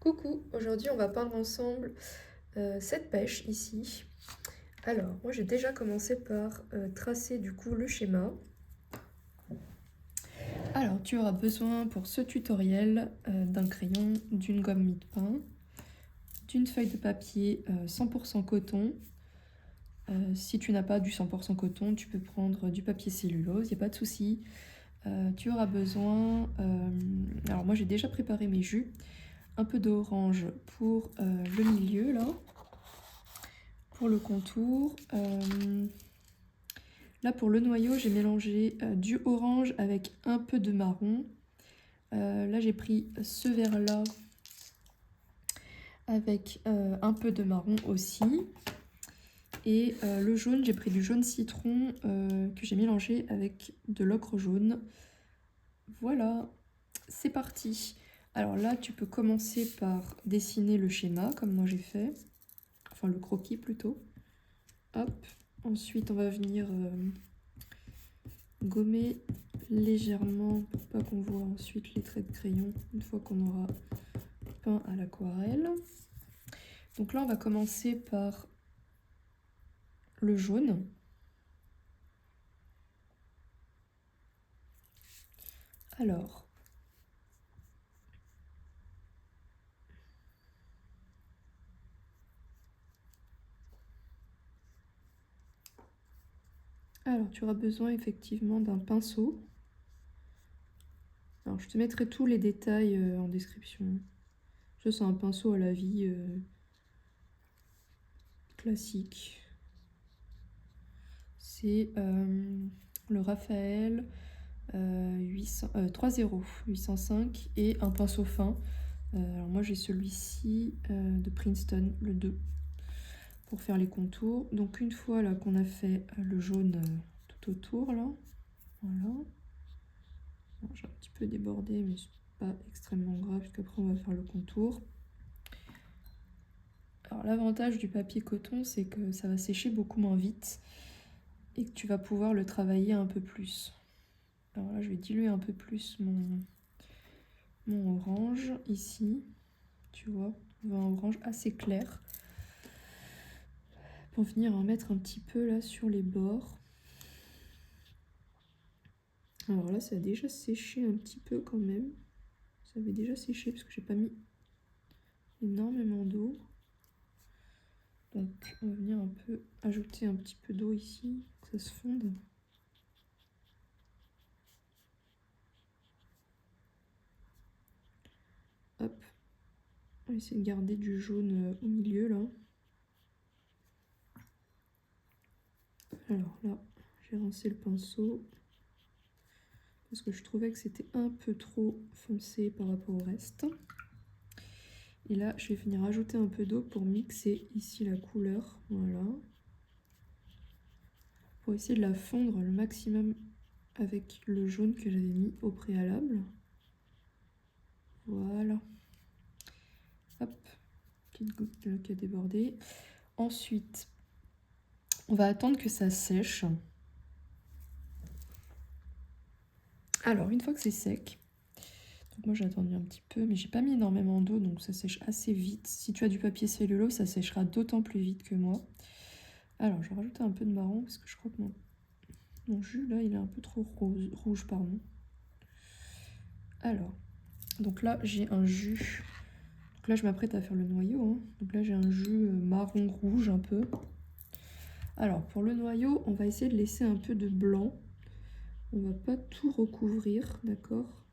Coucou, aujourd'hui on va peindre ensemble cette pêche ici. Alors, moi j'ai déjà commencé par tracer du coup le schéma. Alors, tu auras besoin pour ce tutoriel d'un crayon, d'une gomme mie-de-pain, d'une feuille de papier 100% coton. Si tu n'as pas du 100% coton, tu peux prendre du papier cellulose, il n'y a pas de souci. Tu auras besoin, alors moi j'ai déjà préparé mes jus, un peu d'orange pour le milieu là, pour le contour. Là pour le noyau j'ai mélangé du orange avec un peu de marron. Là j'ai pris ce vert là avec un peu de marron aussi. Et le jaune, j'ai pris du jaune citron que j'ai mélangé avec de l'ocre jaune. Voilà, c'est parti. Alors là, tu peux commencer par dessiner le schéma, comme moi j'ai fait. Enfin, le croquis plutôt. Hop. Ensuite, on va venir gommer légèrement pour pas qu'on voit ensuite les traits de crayon une fois qu'on aura peint à l'aquarelle. Donc là, on va commencer par le jaune. Alors, tu auras besoin effectivement d'un pinceau. Alors, je te mettrai tous les détails en description. Ça, c'est un pinceau à la vie classique. C'est le Raphaël 805 et un pinceau fin. Alors moi, j'ai celui-ci de Princeton, le 2, pour faire les contours. Donc, une fois là qu'on a fait le jaune tout autour, là, voilà. J'ai un petit peu débordé, mais c'est pas extrêmement grave, puisqu'après, on va faire le contour. Alors l'avantage du papier coton, c'est que ça va sécher beaucoup moins vite et que tu vas pouvoir le travailler un peu plus. Alors là, je vais diluer un peu plus mon orange ici. Tu vois, on va un orange assez clair. Pour venir en mettre un petit peu là sur les bords. Alors là, ça a déjà séché un petit peu quand même. Ça avait déjà séché parce que j'ai pas mis énormément d'eau. Donc on va venir un peu ajouter un petit peu d'eau ici, que ça se fonde. Hop, on va essayer de garder du jaune au milieu là. Alors là, j'ai rincé le pinceau parce que je trouvais que c'était un peu trop foncé par rapport au reste. Et là, je vais venir ajouter un peu d'eau pour mixer ici la couleur, voilà. Pour essayer de la fondre le maximum avec le jaune que j'avais mis au préalable. Voilà. Hop, petite goutte qui a débordé. Ensuite, on va attendre que ça sèche. Alors, une fois que c'est sec, donc moi j'ai attendu un petit peu, mais j'ai pas mis énormément d'eau, donc ça sèche assez vite. Si tu as du papier cellulose, ça séchera d'autant plus vite que moi. Alors, je vais rajouter un peu de marron, parce que je crois que mon jus, là, il est un peu trop rouge, pardon. Alors, donc là, j'ai un jus. Donc là, je m'apprête à faire le noyau. Hein. Donc là, j'ai un jus marron-rouge un peu. Alors, pour le noyau, on va essayer de laisser un peu de blanc. On va pas tout recouvrir, d'accord?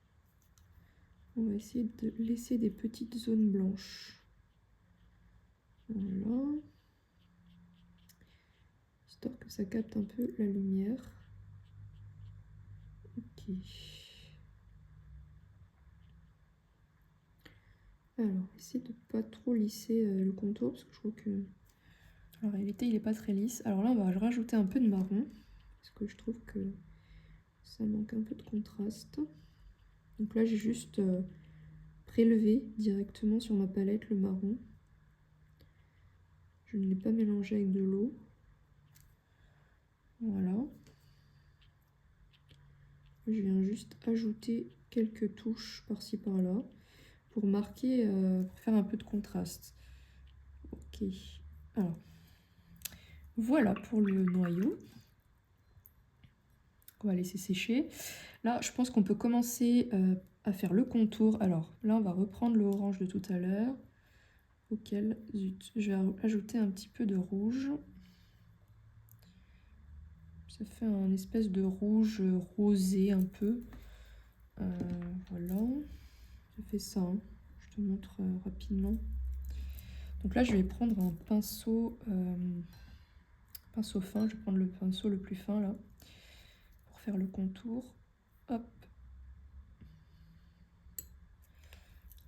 On va essayer de laisser des petites zones blanches. Voilà. Histoire que ça capte un peu la lumière. Ok. Alors, essayez de pas trop lisser le contour, parce que je trouve que... En réalité, il n'est pas très lisse. Alors là, on va rajouter un peu de marron, parce que je trouve que ça manque un peu de contraste. Donc là, j'ai juste prélevé directement sur ma palette le marron. Je ne l'ai pas mélangé avec de l'eau. Voilà. Je viens juste ajouter quelques touches par-ci par-là. pour marquer, pour faire un peu de contraste. Ok, alors voilà pour le noyau. On va laisser sécher. Là, je pense qu'on peut commencer à faire le contour. Alors là, on va reprendre le orange de tout à l'heure. Auquel, zut, je vais ajouter un petit peu de rouge. Ça fait un espèce de rouge rosé un peu. Voilà, je fais ça. Hein. Je te montre rapidement. Donc là, je vais prendre un pinceau fin. Je vais prendre le pinceau le plus fin là pour faire le contour. Hop.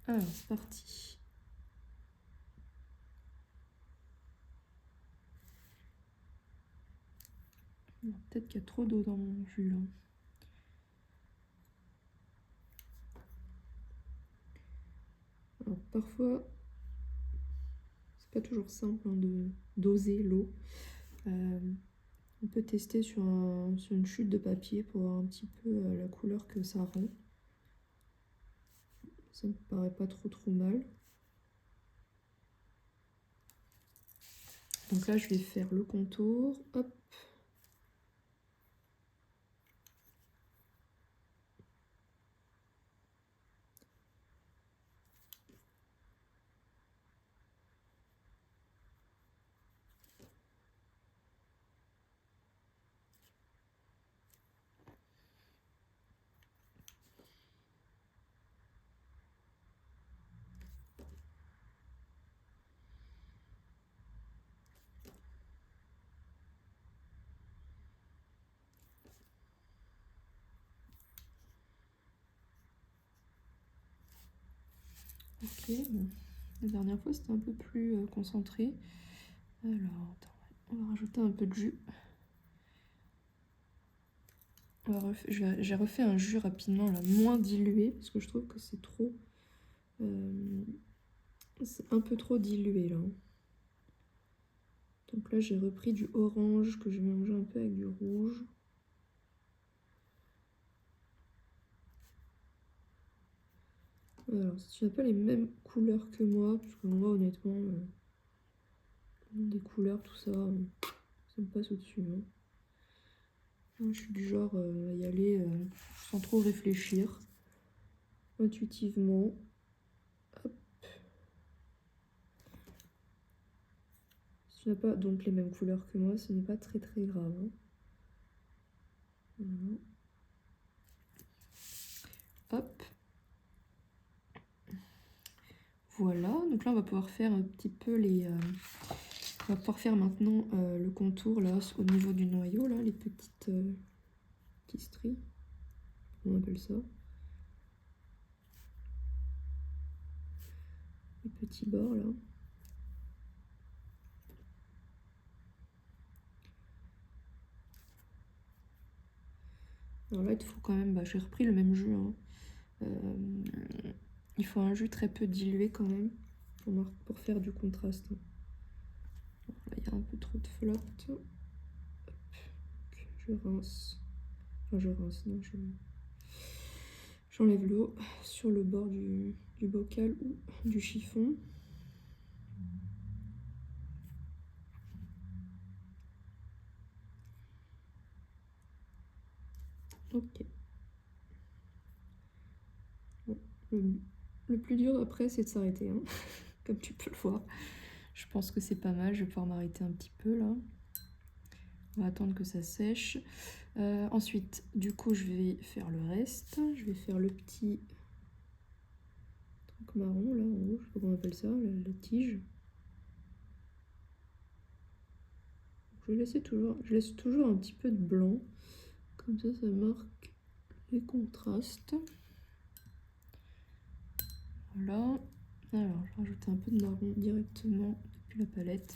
Alors, c'est parti. Peut-être qu'il y a trop d'eau dans mon jus là. Alors, parfois, c'est pas toujours simple hein, de doser l'eau. On peut tester sur une chute de papier pour voir un petit peu la couleur que ça rend. Ça me paraît pas trop mal. Donc là, je vais faire le contour. Hop. Ok, bon. La dernière fois, c'était un peu plus concentré. Alors, attends, on va rajouter un peu de jus. J'ai refait un jus rapidement, là, moins dilué, parce que je trouve que c'est trop... c'est un peu trop dilué, là. Donc là, j'ai repris du orange que j'ai mélangé un peu avec du rouge. Alors, si tu n'as pas les mêmes couleurs que moi, parce que moi, honnêtement, des couleurs, tout ça, ça me passe au-dessus. Hein. Moi, je suis du genre à y aller sans trop réfléchir, intuitivement. Hop. Si tu n'as pas donc les mêmes couleurs que moi, ce n'est pas très grave. Hein. Voilà. Hop. Voilà, donc là on va pouvoir faire un petit peu les... on va pouvoir faire maintenant le contour là au niveau du noyau, là, les petites stries, on appelle ça. Les petits bords là. Alors là il faut quand même, j'ai repris le même jus. Hein. Il faut un jus très peu dilué quand même pour faire du contraste. Là il y a un peu trop de flotte. Hop. Je rince. Enfin je rince, non, j'enlève l'eau sur le bord du bocal ou du chiffon. Ok. Bon, le plus dur après, c'est de s'arrêter, hein. Comme tu peux le voir. Je pense que c'est pas mal. Je vais pouvoir m'arrêter un petit peu là. On va attendre que ça sèche. Ensuite, du coup, je vais faire le reste. Je vais faire le petit truc marron là en haut. Je sais pas comment on appelle ça, la tige. Je laisse toujours un petit peu de blanc. Comme ça marque les contrastes. Voilà. Alors, je rajoute un peu de marron directement depuis la palette.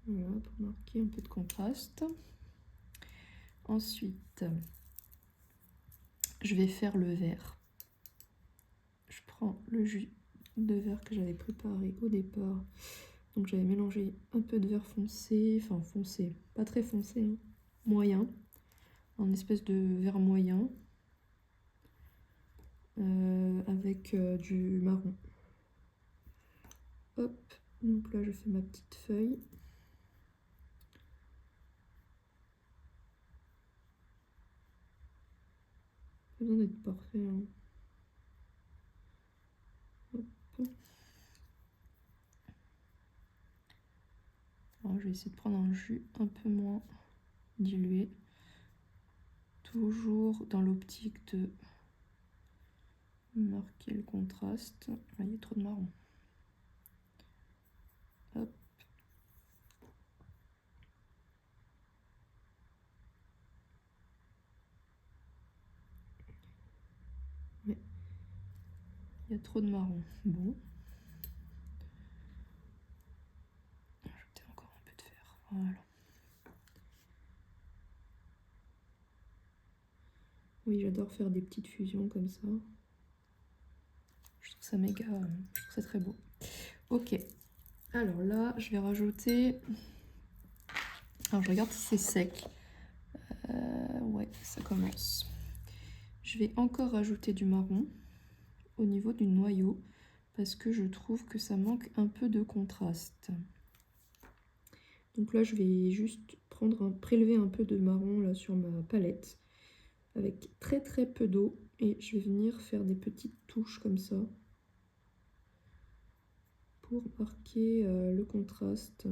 Voilà, pour marquer un peu de contraste. Ensuite, je vais faire le vert. Je prends le jus de vert que j'avais préparé au départ. Donc j'avais mélangé un peu de vert foncé, enfin foncé, pas très foncé, hein, moyen, un espèce de vert moyen, avec du marron. Hop, donc là je fais ma petite feuille. Pas besoin d'être parfait, hein. Hop. Alors je vais essayer de prendre un jus un peu moins dilué. Toujours dans l'optique de marquer le contraste. Là, il y a trop de marron. Hop. Ouais. Il y a trop de marron. Bon. Ajouter encore un peu de vert. Voilà. Oui, j'adore faire des petites fusions comme ça. Je trouve ça méga... je trouve ça très beau. Ok. Alors là, je vais rajouter... Alors je regarde si c'est sec. Ouais, ça commence. Je vais encore rajouter du marron au niveau du noyau parce que je trouve que ça manque un peu de contraste. Donc là, je vais juste prélever un peu de marron là sur ma palette avec très très peu d'eau et je vais venir faire des petites touches comme ça pour marquer le contraste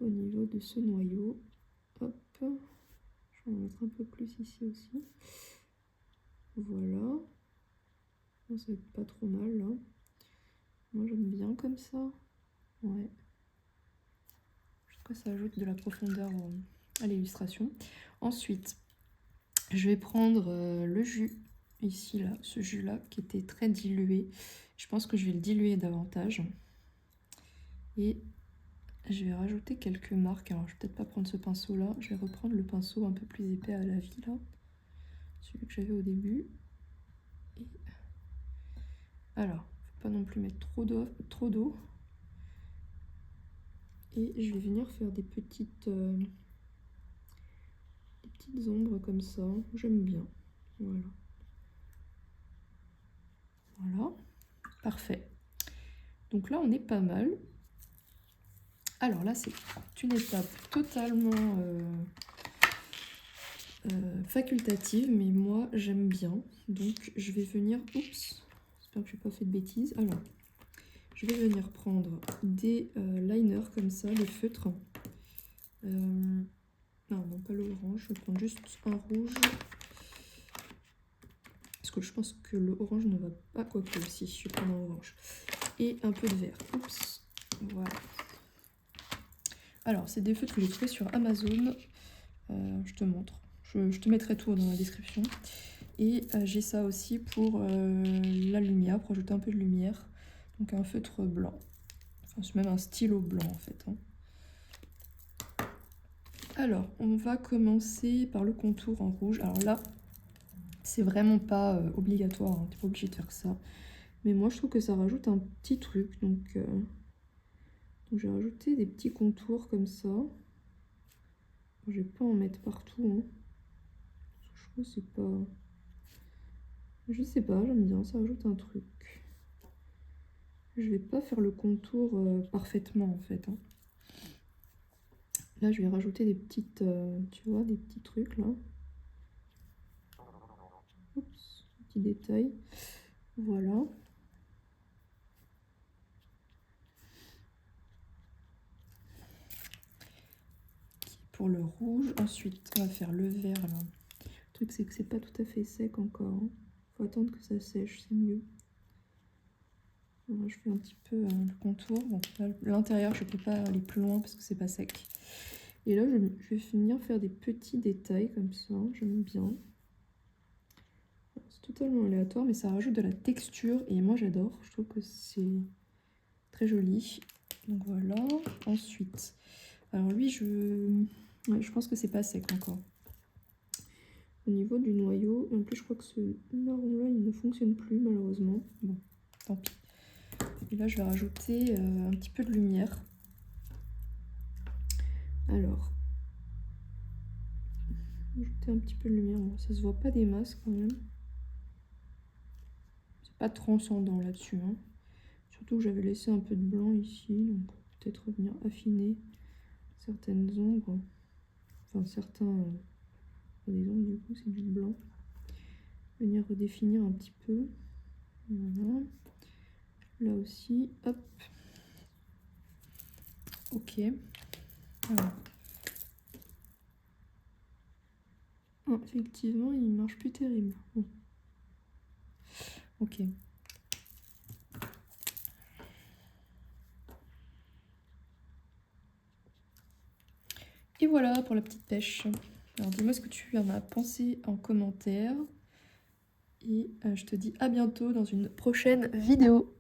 au niveau de ce noyau. Hop, je vais en mettre un peu plus ici aussi. Voilà, ça va être pas trop mal là. Moi j'aime bien comme ça. Ouais. Je trouve que ça ajoute de la profondeur à l'illustration. Ensuite, je vais prendre le jus ici là, ce jus là qui était très dilué. Je pense que je vais le diluer davantage. Et je vais rajouter quelques marques. Alors je vais peut-être pas prendre ce pinceau là. Je vais reprendre le pinceau un peu plus épais à la vie là. Celui que j'avais au début. Et... alors, faut pas non plus mettre trop d'eau. Et je vais venir faire des petites ombres comme ça. J'aime bien. Voilà. Voilà. Parfait. Donc là, on est pas mal. Alors là, c'est une étape totalement facultative, mais moi, j'aime bien. Donc, je vais venir... oups, j'espère que je n'ai pas fait de bêtises. Alors, je vais venir prendre des liners comme ça, des feutres. Non, non, pas l'orange. Je vais prendre juste un rouge. Parce que je pense que le orange ne va pas, quoique aussi, je vais prendre un orange. Et un peu de vert. Oups, voilà. Alors, c'est des feutres que j'ai trouvés sur Amazon. Je te montre. Je te mettrai tout dans la description. Et j'ai ça aussi pour la lumière, pour ajouter un peu de lumière. Donc un feutre blanc. Enfin, c'est même un stylo blanc en fait. Hein. Alors, on va commencer par le contour en rouge. Alors là, c'est vraiment pas obligatoire. Hein. Tu n'es pas obligé de faire ça. Mais moi, je trouve que ça rajoute un petit truc. Donc je vais rajouter des petits contours comme ça. Je vais pas en mettre partout. Hein. Je trouve que c'est pas... je sais pas, j'aime bien, ça ajoute un truc. Je vais pas faire le contour parfaitement en fait. Hein. Là, je vais rajouter des petites, tu vois, des petits trucs là. Oups, petit détail. Voilà. Pour le rouge, ensuite on va faire le vert là. Le truc c'est que c'est pas tout à fait sec encore. Hein. Faut attendre que ça sèche, c'est mieux. Alors, je fais un petit peu le contour. Bon, l'intérieur, je peux pas aller plus loin parce que c'est pas sec. Et là, je vais finir faire des petits détails comme ça. J'aime bien. C'est totalement aléatoire, mais ça rajoute de la texture et moi j'adore. Je trouve que c'est très joli. Donc voilà. Ensuite, alors lui, je pense que c'est pas sec encore. Au niveau du noyau, en plus je crois que ce marron là il ne fonctionne plus malheureusement. Bon, tant pis. Et là, je vais rajouter un petit peu de lumière. Alors, ajouter un petit peu de lumière. Bon, ça se voit pas des masses quand même. C'est pas transcendant là-dessus, hein. Surtout que j'avais laissé un peu de blanc ici, donc peut-être revenir affiner certaines ombres. Enfin, certains... des ombres, du coup, c'est du blanc. Venir redéfinir un petit peu. Voilà. Là aussi, hop. Ok. Alors. Oh, effectivement, il marche plus terrible. Bon. Ok. Et voilà pour la petite pêche. Alors dis-moi ce que tu en as pensé en commentaire. Et je te dis à bientôt dans une prochaine vidéo.